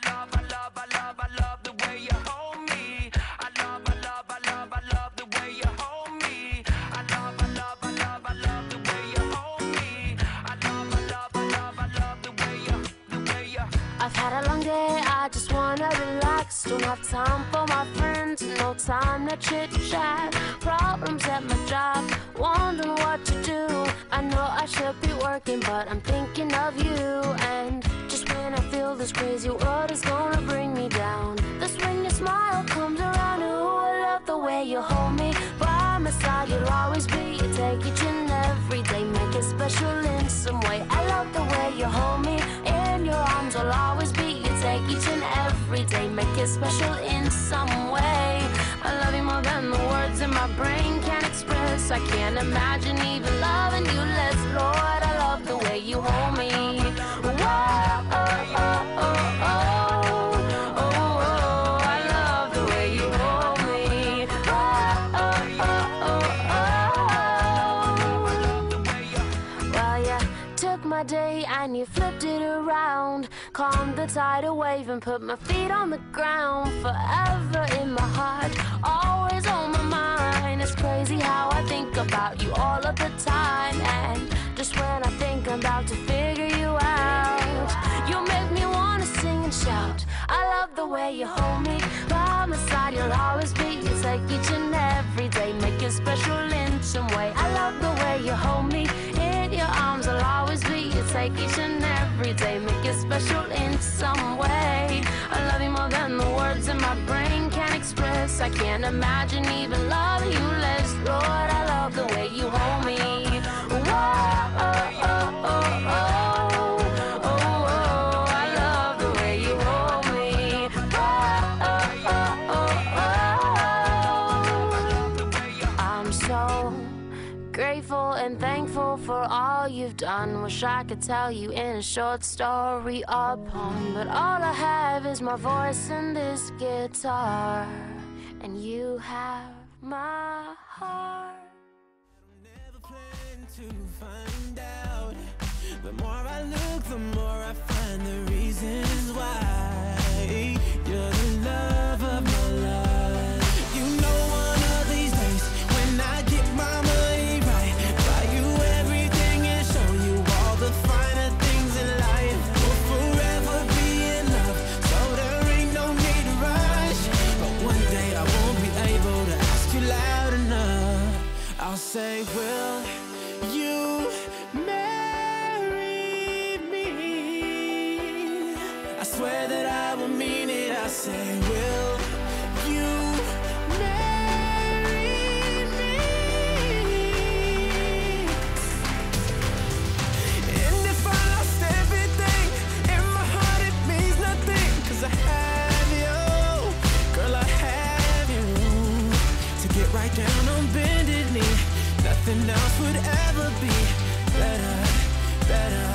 I love the way you hold me. I love the way you hold me. I love the way you hold me. I love the way you. I've had a long day, I just wanna relax. Don't have time for my friends, no time to chit chat. Problems at my job, wondering what to do. I know I should be working, but I'm thinking of you. And just when I feel this crazy world is gonna bring me down, that's when your smile comes around. Ooh, I love the way you hold me. By my side you'll always be. You take each and every day, make it special in some way. I love the way you hold me. In your arms I'll always be. You take each and every day, make it special in some way. I love you more than the words in my brain can express. I can't imagine even loving you less. Lord, I love the way you hold me. Whoa, oh, oh, oh, oh, oh, oh, I love the way you hold me. Oh, oh, oh, oh, oh. Well, you took my day and you flipped it around, calmed the tidal wave and put my feet on the ground. Forever in my heart, always on my mind. It's crazy how I think about you all of the time. And just when I think I'm about to figure you out, you make me wanna sing and shout. I love the way you hold me. By my side you'll always be. You take each and every day, make it special in some way. I love the way you hold me. In your arms I'll always be. You take each and every day, make it special in some way. I love you more than the words in my brain can express. I can't imagine even loving you less. Lord, I love the way you hold me. Whoa, oh, oh, oh, oh, oh, oh, I love the way you hold me. Whoa, oh, oh, oh, oh. I'm so grateful and thankful for all you've done. Wish I could tell you in a short story or poem, but all I have is my voice and this guitar, and you have my heart. Never plan to find out. The more I look, the more I find the reasons why. You're the love of my life. You know one of these days when I get my money right, buy you everything and show you all the finer things in life. We'll forever be in love, so there ain't no need to rush. But one day I won't be able to ask you loud enough. I'll say, will you marry me? I swear that I will mean it. I say, will you marry me? And if I lost everything, in my heart it means nothing, 'cause I have you, girl, I have you. To get right down on bended knee, nothing else would ever be better, better.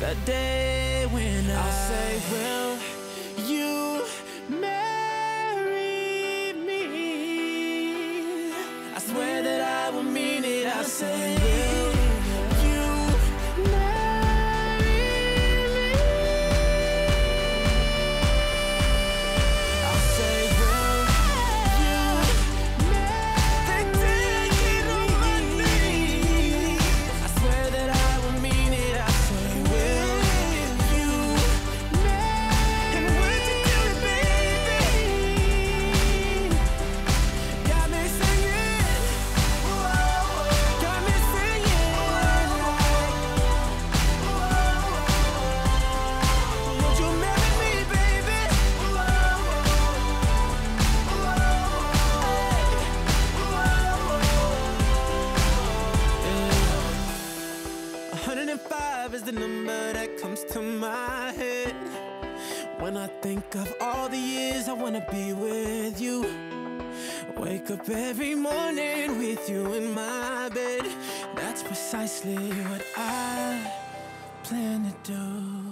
The day when I'll say, will you marry me? I swear that I will mean it. I say, will you marry me? I'll say, will you marry me? I swear that I will mean it. I say, will you marry? And would you do it, baby? Got me singing. Got me singing. Would you marry me, baby? Yeah. 105 is the number that comes to my head when I think of all the years I wanna be with you. Wake up every morning with you in my bed. That's precisely what I plan to do.